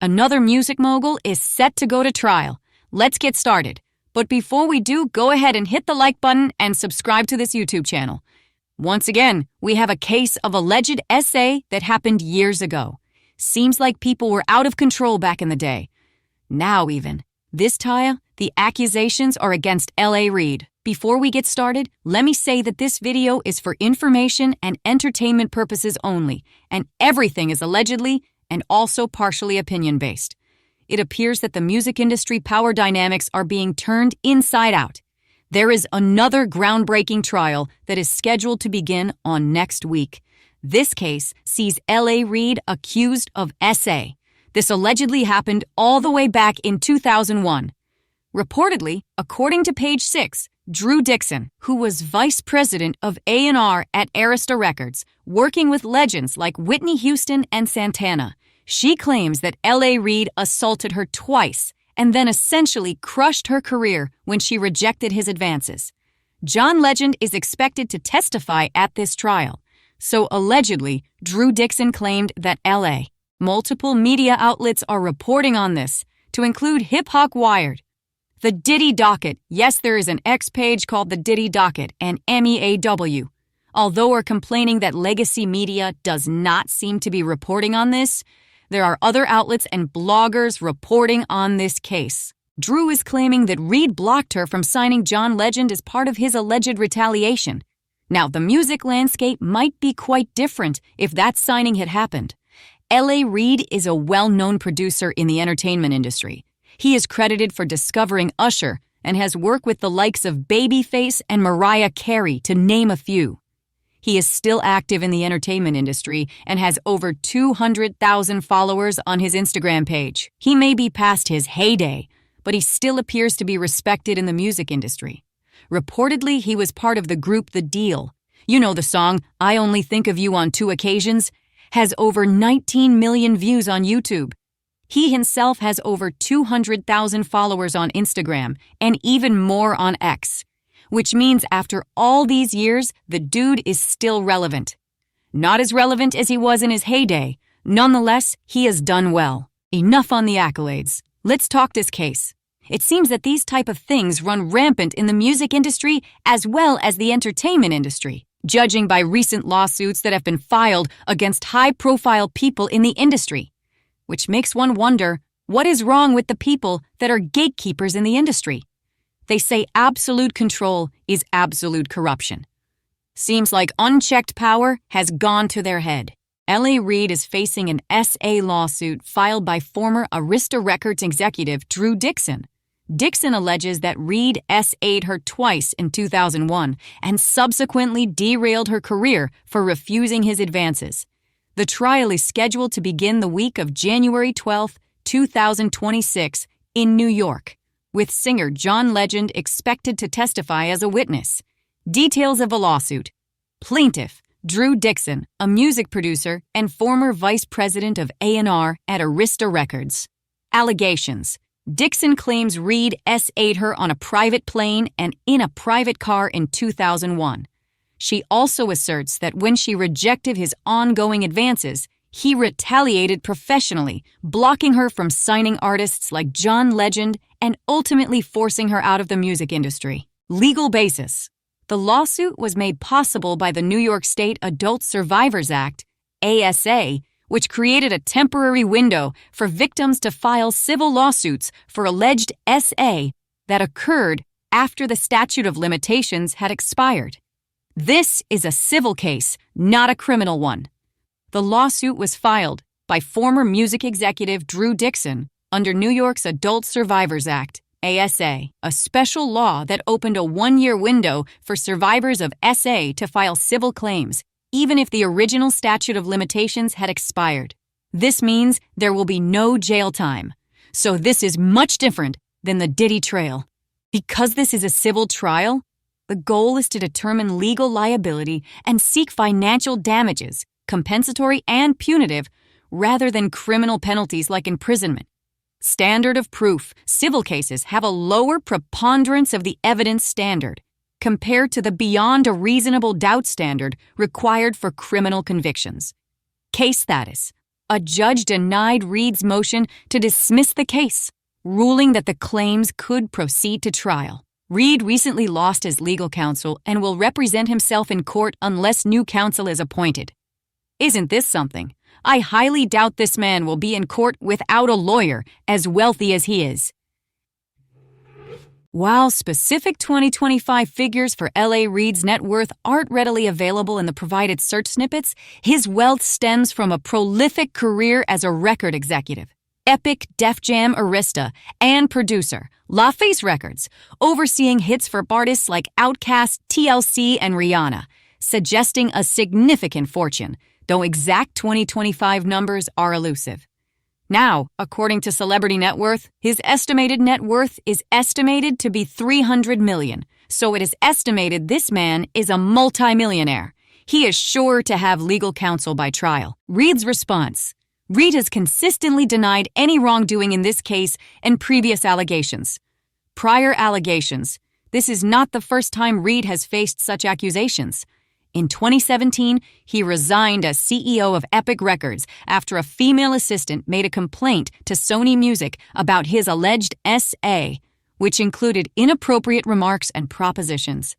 Another music mogul is set to go to trial. Let's get started. But before we do, go ahead and hit the like button and subscribe to this YouTube channel. Once again, we have a case of alleged SA that happened years ago. Seems like people were out of control back in the day. Now even. This time, the accusations are against Reid. Before we get started, let me say that this video is for information and entertainment purposes only, and everything is allegedly and also partially opinion-based. It appears that the music industry power dynamics are being turned inside out. There is another groundbreaking trial that is scheduled to begin on next week. This case sees Reid accused of SA. This allegedly happened all the way back in 2001. Reportedly, according to page 6, Drew Dixon, who was vice president of A&R at Arista Records, working with legends like Whitney Houston and Santana, she claims that Reid assaulted her twice and then essentially crushed her career when she rejected his advances. John Legend is expected to testify at this trial. So allegedly, Drew Dixon claimed that multiple media outlets are reporting on this, to include Hip Hop Wired, the Diddy Docket. Yes, there is an X page called the Diddy Docket and MEAW. Although we're complaining that legacy media does not seem to be reporting on this, there are other outlets and bloggers reporting on this case. Drew is claiming that Reid blocked her from signing John Legend as part of his alleged retaliation. Now, the music landscape might be quite different if that signing had happened. Reid is a well-known producer in the entertainment industry. He is credited for discovering Usher and has worked with the likes of Babyface and Mariah Carey, to name a few. He is still active in the entertainment industry and has over 200,000 followers on his Instagram page. He may be past his heyday, but he still appears to be respected in the music industry. Reportedly, he was part of the group The Deal. You know the song, I Only Think of You on Two Occasions, has over 19 million views on YouTube. He himself has over 200,000 followers on Instagram and even more on X, which means after all these years, the dude is still relevant. Not as relevant as he was in his heyday. Nonetheless, he has done well. Enough on the accolades. Let's talk this case. It seems that these type of things run rampant in the music industry as well as the entertainment industry, judging by recent lawsuits that have been filed against high-profile people in the industry. Which makes one wonder, what is wrong with the people that are gatekeepers in the industry? They say absolute control is absolute corruption. Seems like unchecked power has gone to their head. Reid is facing an SA lawsuit filed by former Arista Records executive Drew Dixon. Dixon alleges that Reid SA'd her twice in 2001 and subsequently derailed her career for refusing his advances. The trial is scheduled to begin the week of January 12, 2026 in New York, with singer John Legend expected to testify as a witness. Details of the lawsuit. Plaintiff, Drew Dixon, a music producer and former vice president of A&R at Arista Records. Allegations. Dixon claims Reid SA'd her on a private plane and in a private car in 2001. She also asserts that when she rejected his ongoing advances, he retaliated professionally, blocking her from signing artists like John Legend and ultimately forcing her out of the music industry. Legal basis. The lawsuit was made possible by the New York State Adult Survivors Act, ASA, which created a temporary window for victims to file civil lawsuits for alleged SA that occurred after the statute of limitations had expired. This is a civil case, not a criminal one. The lawsuit was filed by former music executive Drew Dixon under New York's Adult Survivors Act, ASA, a special law that opened a one-year window for survivors of SA to file civil claims, even if the original statute of limitations had expired. This means there will be no jail time. So this is much different than the Diddy trail. Because this is a civil trial, the goal is to determine legal liability and seek financial damages, compensatory and punitive, rather than criminal penalties like imprisonment. Standard of proof. Civil cases have a lower preponderance of the evidence standard compared to the beyond a reasonable doubt standard required for criminal convictions. Case status. a judge denied Reid's motion to dismiss the case, ruling that the claims could proceed to trial. Reid recently lost his legal counsel and will represent himself in court unless new counsel is appointed. Isn't this something? I highly doubt this man will be in court without a lawyer, as wealthy as he is. While specific 2025 figures for L.A. Reid's net worth aren't readily available in the provided search snippets, his wealth stems from a prolific career as a record executive, Epic, Def Jam arista, and producer, LaFace Records, overseeing hits for artists like Outkast, TLC, and Rihanna, suggesting a significant fortune, though exact 2025 numbers are elusive. Now, according to Celebrity Net Worth, his estimated net worth is estimated to be $300 million, so it is estimated this man is a multimillionaire. He is sure to have legal counsel by trial. Reid's response. Reid has consistently denied any wrongdoing in this case and previous allegations. Prior allegations. This is not the first time Reid has faced such accusations. In 2017, he resigned as CEO of Epic Records after a female assistant made a complaint to Sony Music about his alleged SA, which included inappropriate remarks and propositions.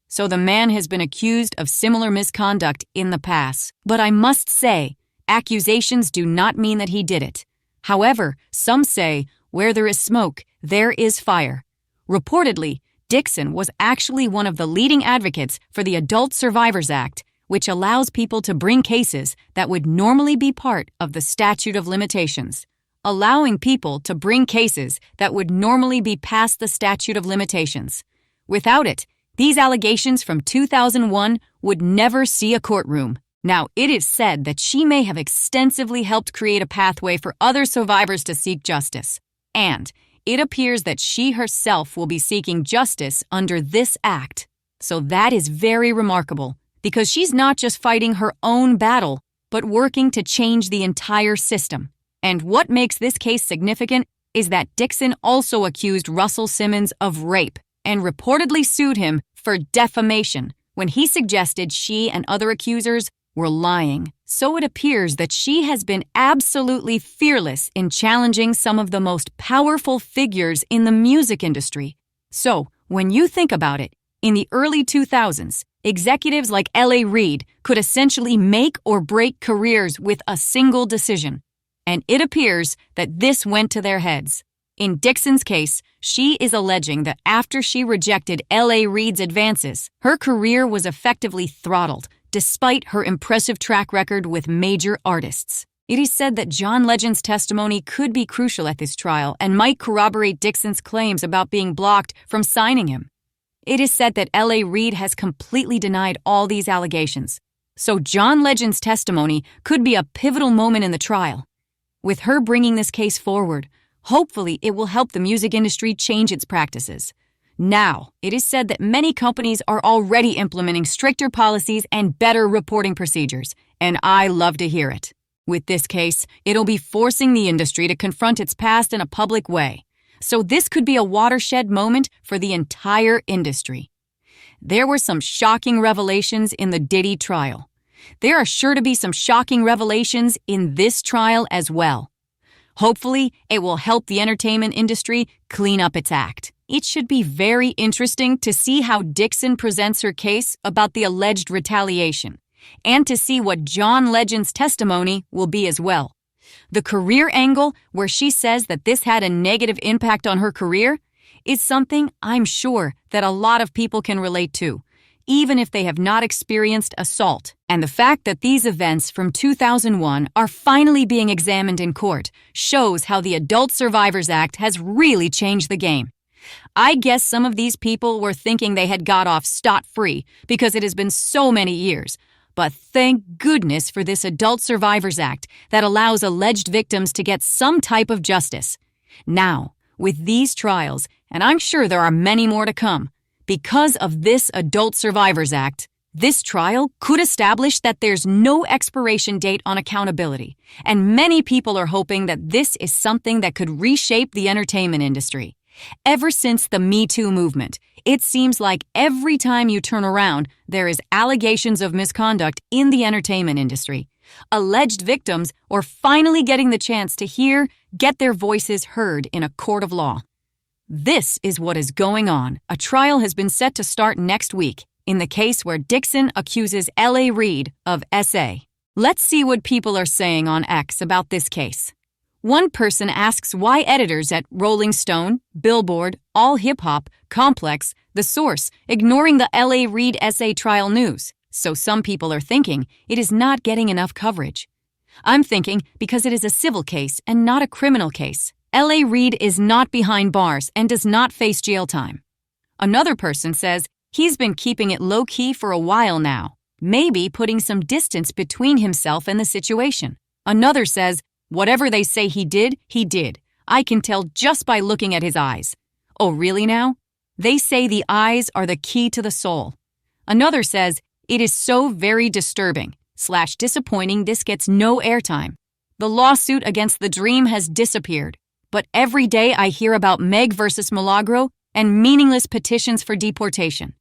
So the man has been accused of similar misconduct in the past. But I must say, accusations do not mean that he did it. However, some say, where there is smoke, there is fire. Reportedly, Dixon was actually one of the leading advocates for the Adult Survivors Act, which allows people to bring cases that would normally be part of the statute of limitations. Allowing people to bring cases that would normally be past the statute of limitations. Without it, these allegations from 2001 would never see a courtroom. Now, it is said that she may have extensively helped create a pathway for other survivors to seek justice. And it appears that she herself will be seeking justice under this act. So that is very remarkable, because she's not just fighting her own battle, but working to change the entire system. And what makes this case significant is that Dixon also accused Russell Simmons of rape and reportedly sued him for defamation when he suggested she and other accusers were lying. So it appears that she has been absolutely fearless in challenging some of the most powerful figures in the music industry. So, when you think about it, in the early 2000s, executives like L.A. Reid could essentially make or break careers with a single decision. And it appears that this went to their heads. In Dixon's case, she is alleging that after she rejected L.A. Reid's advances, her career was effectively throttled, despite her impressive track record with major artists. It is said that John Legend's testimony could be crucial at this trial and might corroborate Dixon's claims about being blocked from signing him. It is said that L.A. Reid has completely denied all these allegations, so John Legend's testimony could be a pivotal moment in the trial. With her bringing this case forward, hopefully it will help the music industry change its practices. Now, it is said that many companies are already implementing stricter policies and better reporting procedures, and I love to hear it. With this case, it'll be forcing the industry to confront its past in a public way. So this could be a watershed moment for the entire industry. There were some shocking revelations in the Diddy trial. There are sure to be some shocking revelations in this trial as well. Hopefully, it will help the entertainment industry clean up its act. It should be very interesting to see how Dixon presents her case about the alleged retaliation, and to see what John Legend's testimony will be as well. The career angle, where she says that this had a negative impact on her career, is something I'm sure that a lot of people can relate to, even if they have not experienced assault. And the fact that these events from 2001 are finally being examined in court shows how the Adult Survivors Act has really changed the game. I guess some of these people were thinking they had got off scot-free because it has been so many years. But thank goodness for this Adult Survivors Act that allows alleged victims to get some type of justice. Now, with these trials, and I'm sure there are many more to come, because of this Adult Survivors Act, this trial could establish that there's no expiration date on accountability, and many people are hoping that this is something that could reshape the entertainment industry. Ever since the Me Too movement, it seems like every time you turn around, there is allegations of misconduct in the entertainment industry. Alleged victims are finally getting the chance to get their voices heard in a court of law. This is what is going on. A trial has been set to start next week in the case where Dixon accuses Reid of SA. Let's see what people are saying on X about this case. One person asks why editors at Rolling Stone, Billboard, All Hip Hop, Complex, The Source, ignoring the Reid SA trial news. So some people are thinking it is not getting enough coverage. I'm thinking because it is a civil case and not a criminal case. Reid is not behind bars and does not face jail time. Another person says he's been keeping it low-key for a while now, maybe putting some distance between himself and the situation. Another says, whatever they say he did, he did. I can tell just by looking at his eyes. Oh, really now? They say the eyes are the key to the soul. Another says, it is so very disturbing/disappointing this gets no airtime. The lawsuit against the Dream has disappeared. But every day I hear about Meg versus Milagro and meaningless petitions for deportation.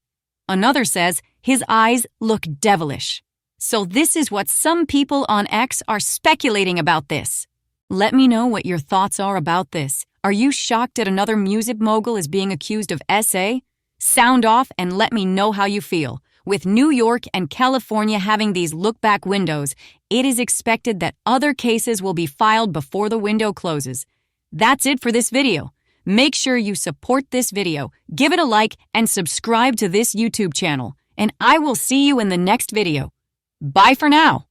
Another says his eyes look devilish. So this is what some people on X are speculating about this. Let me know what your thoughts are about this. Are you shocked that another music mogul is being accused of SA? Sound off and let me know how you feel. With New York and California having these look-back windows, it is expected that other cases will be filed before the window closes. That's it for this video. Make sure you support this video, give it a like, and subscribe to this YouTube channel. And I will see you in the next video. Bye for now.